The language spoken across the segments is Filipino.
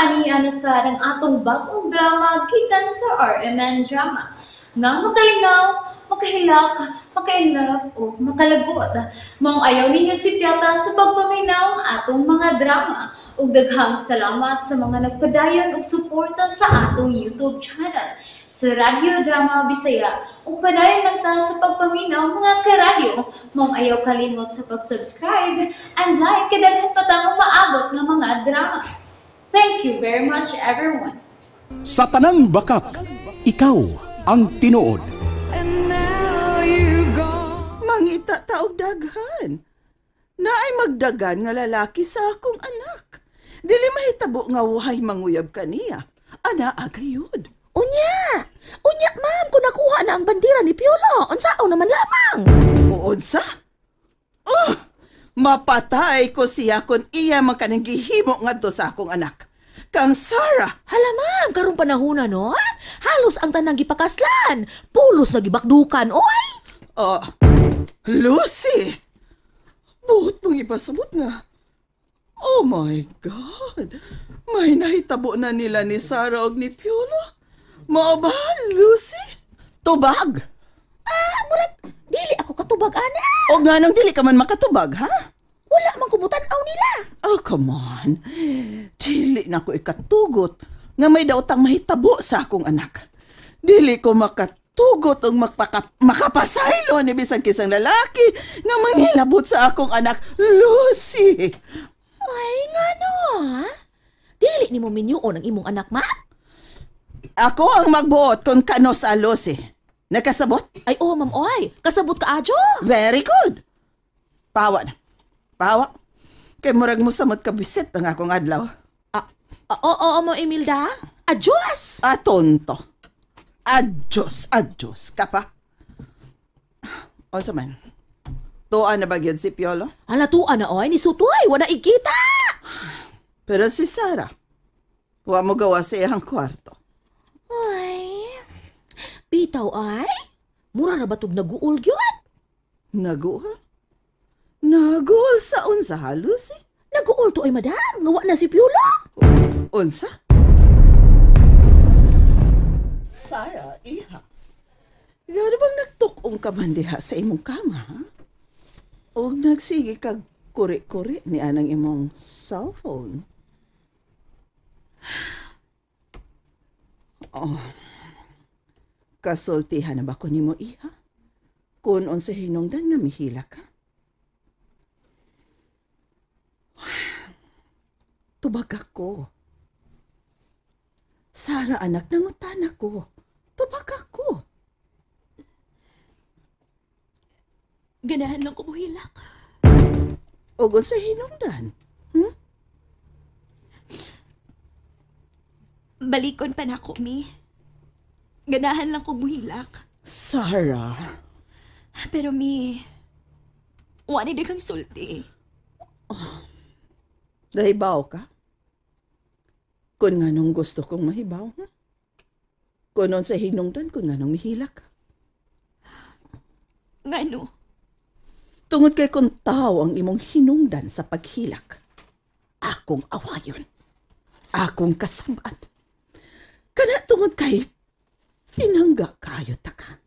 aniya na sa ng atong bagong drama gikan sa RMN Drama. Nga makalingaw, makahilak, maka-inlove, o makalagot. Maong ayaw ninyo si Piata sa pagpaminaw ang atong mga drama. Ug daghang salamat sa mga nagpadayon ug suporta sa atong YouTube channel sa Radio Drama Bisaya. Ug padayon lang ta sa pagpaminaw mga karadyo. Maong ayaw kalimot sa pag-subscribe and like kadaghan pa tang maabot nga mga drama. Thank you very much everyone. Sa tanang bakak, ikaw ang tinuod. Mangita taog daghan. Naay magdagan nga lalaki sa akong anak. Dili mahitabo nga wahay manguyab kaniya. Ana agayod. Unya! Unya, ma'am, kung nakuha na ang bandira ni Piolo, unsao naman lamang. Unsa? Oh, mapatay ko siya kung iya man kanang gihimo ngadto sa akong anak. Kang Sarah. Hala, ma'am, karong panahona, no? Halos ang tanang gipakaslan. Pulos na gibakdukan, oy! Oh, Lucy! Buot mong ipasabot nga. Oh my God! May nahitabo na nila ni Sarah og ni Piolo. Mao ba, Lucy? Tubag? Murag, dili ako katubag, ana. O nga nang dili ka man makatubag, ha? Wala man kumutan-aw nila. Oh, come on. Dili na ko ikatugot nga may daotang mahitabo sa akong anak. Dili ko makatugot o makapasaylo ni bisag kisang lalaki nga manghilabot sa akong anak, Lucy. Ay, nga no, ha? Dili ni mo minyuon ang imong anak, ma? Ako ang magbuot kung kano sa Lucy. Nakasabot? Ay, oh, ma'am, oy. Kasabot ka, adyo. Very good. Pawa na. Pawa. Kay murag mo samot ka bisit ang akong adlaw. Oo, mo, Imelda. Adyos! Tonto. Adyos ka pa. O sa man, tuan na ba yun si Piolo? Halatuan na, oy. Ni Sutoy, wala ikita. Pero si Sarah, wa mo gawa sa iyang kwarto. Ay, bitaw ay. Mura na batog naguul gyud. Naguol? Naguol sa unsa, ha, Lucy? Naguul to ay madam, ngawa na si Piolo. Unsa? Sarah, iha. Gano bang nagtukong ka man diha sa imong kama, ha? O nagsige kag kuri-kuri ni anang imong cellphone? Oh. Kasultihan na ba ko nimo, iha? Kung unsa hinungdan nga mihila ka? Tubag ako. Sara, anak, nangutan ako. Tubag ako. Ganahan lang ko buhilak. O sa hinungdan? Balikon pa na ko, mi. Ganahan lang ko buhilak. Sarah. Pero, mi, wani daghang sulti. Nahibaw ka? Kung nga nung gusto kong mahibaw, ha? Kung nun sa hinungdan, kung nga nung mihilak ka. Ngano? Tungod kay kung tao ang imong hinungdan sa paghilak, akong awayon, akong kasamaan. Kana tungod kay pinangga kayo ta ka.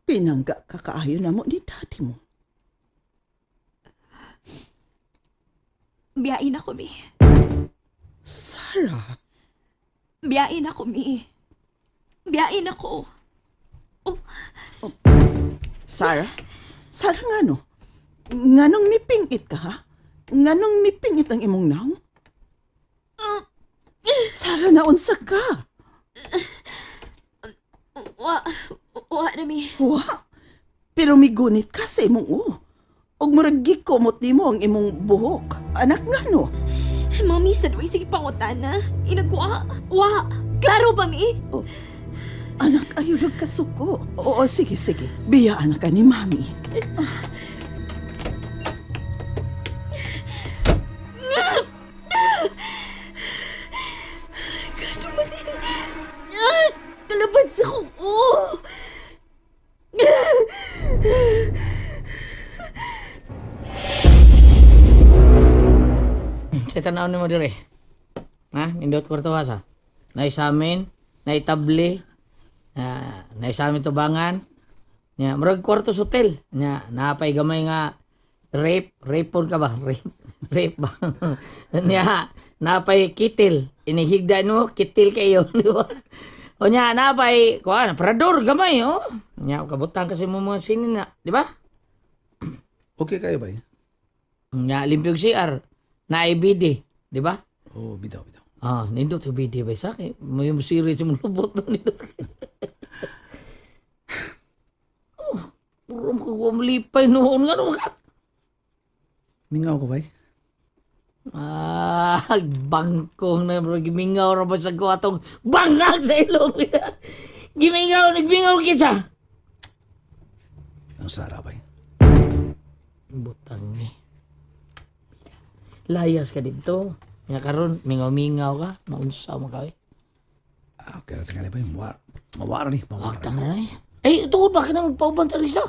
Pinangga ka kaayo na mo ni daddy mo. Biyain ako, mi. Sarah. Biyain ako, mi. Biyain ako. Oh. Sarah? Sarah nga no? Nga nung mipingit ka, ha? Nga nung mipingit ang imong naong? Sarah, naunsa ka? Wa na, mi. Wa? Pero migunit ka sa imong og murag gikomot nimo ang imong buhok. Anak nga no? Mami, sa duway sige pangutana. Inagwa. Wa. Klaro ba, mi? Oh, anak, ayaw lang kasuko. Oo, sige. Biyaan ka ni Mami. Kalabad sa kuko. Sa tanaw ni mo dire. Ha? Nindot kwarto ha sa. Naisamin, naitabli, naisamin tubangan. Nya, murag kwarto sa hotel. Nya, napay gamay nga rape pon ka ba? Rape ba? Nya, napay kitil. Inihigda no, kitil kayo, di ba? O nya, napay, kuha, parador, gamay, oh. Nya, kabutang kasi mo mga sinin na, di ba? Okay kayo ba? Nya, limpyog CR, na IBD, di ba? Oh, bitaw. Nindot yung BD ba sa akin? May series yung lubot doon nindot. Puro ko malipay noon nga nung Mingaw ko ba? Bangkong na bro. Gimingaw na ba sa ko atong bangag sa ilong. Nagmingaw kitsa. Ang sara ba? Butang ni. Layas ka dito. Nga karon mingaw-mingaw ka. Maunsa mo ka eh. Okay, tingali ba yung mawara ni. Tang na eh. Ito ba ka na magpauban ta Risa?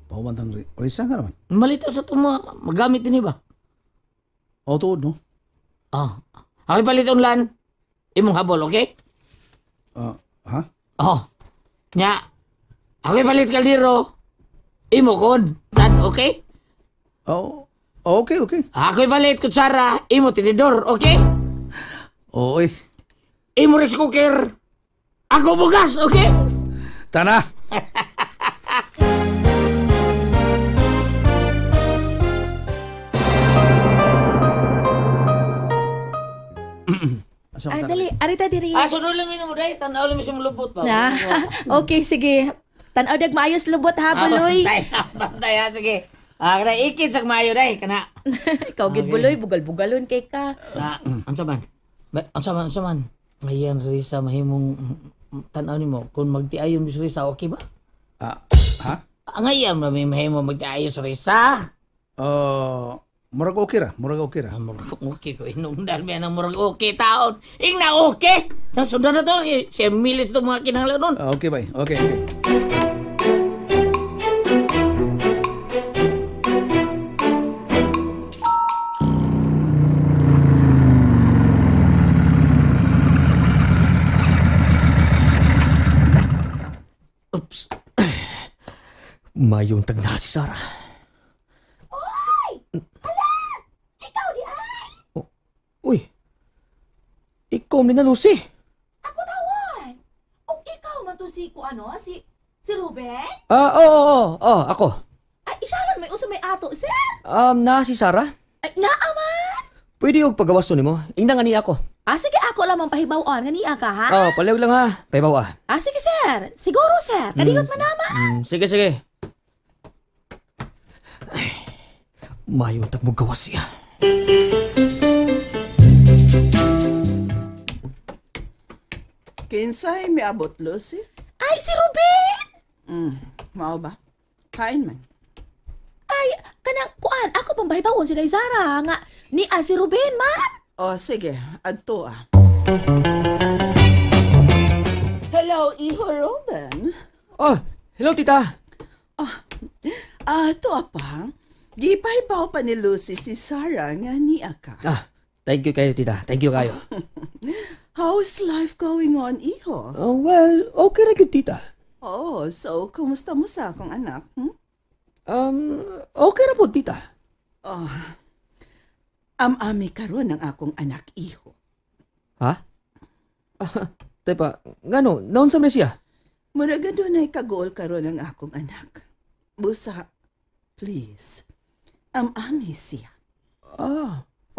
Pawantang Risa nga naman. Malita sa ito magamit din ba? O, tuod, no? Okay, palit lan. Imong habol, okay? Ha? Nya. Okay, palit kaldero. Imo kon. Okay? Oh, okay. Ako'y palit kutsara. Imo tinidor, okay? Oy. Imo rice cooker. Ako bugas, okay? Tana! Dali, arita diri. Sunod lang mo dahil. Tanaw lang mo siya malubot ba? Okay, sige. Tanaw dag maayos lubot ha, Buloy. Bantay ha, sige. Kana ikit sa mayo dahil, kana. Ikaw gid Buloy, bugal-bugalon kay ka. Ansa man. Ngayon, Risa, mahimong tanaw ni mo. Kung magtiayon mo si Risa, okay ba? Ha? Ngayon, mahimong magtiayon si Risa. Murag okay ra. Murag okay ko. Inundal mo yan ang murag okay taon. Ingna okay. Nasundan na to. Siya milit ito mga kinahanglan nun. Okay ba? Okay. Oops. Mayong tagna si Sarah. Uy, ikaw na Lucy. Ako tawan. O ikaw man to si si Ruben? Oo, ako. Ay, isa lang may usa may ato, sir. Na si Sarah? Ay, naaman. Pwede yung pagawas ni mo. Ingna nga niya ako. Sige, ako lamang pahibaw-on. Ganiya ka, ha? Paliw lang ha. Paibaw Sige, sir. Siguro, sir. Kadingot man naman. Sige. Ay, mayong tagmugawas siya. Kinsay may abot, Lucy? Ay, si Ruben! Mao ba? Kain man. Ay, kanang kuan. Ako pang bahibawon si Zara. Nga, ni si Ruben, man. Sige. Adto Hello, Iho Ruben. Hello, tita. Ato pa. Gipahibaw pa ni Lucy si Sarah nga niya ka. Thank you kayo, tita. Thank you kayo. How's life going on, Iho? Well, okay ra gyud, tita. So, kumusta mo sa akong anak? Okay ra po, tita. Am-ami karon ang akong anak, Iho. Ha? Tepa, ngano, naon sa siya? Muraga doon ay kagol karon ang akong anak. Busa, please. Am-ami siya.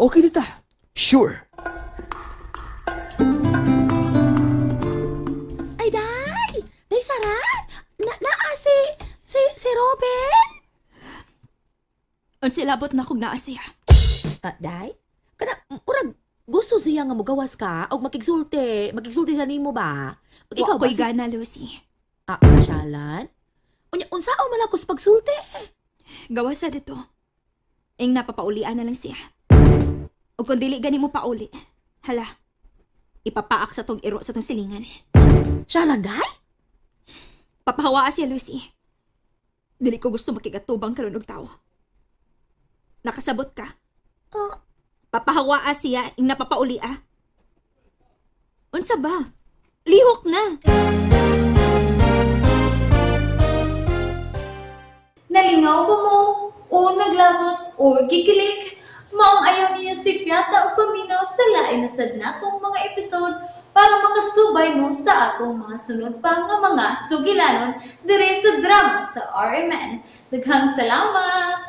Okay, tita. Sure. Ay, day! Day, Sara! Si Ruben? Unsi labot na kong naa siya. Day? Urag, gusto siya nga mugawas ka o makigsulti sa nimo ba? Ikaw ko'y gana, Lucy. Masyalan? Unsa o malakos pagsulti? Gawas sa dito. Ing napapaulian na lang siya. O kung dili gani mo pauli, hala, ipapaak sa tong iro sa tong silingan. Syalan, day? Papahawaa siya, Lucy. Dili ko gusto makigatubang karon og tao. Nakasabot ka. Papahawaa siya ing napapaulia. Unsa ba? Lihok na. Nalingaw ba mo? O naglagot? O gikilik? Maong ayaw niya si Piata o paminaw sa lain na sad natong mga episode para makasubay mo sa atong mga sunod pa nga mga sugilanon dire sa drama sa RMN. Daghang salamat!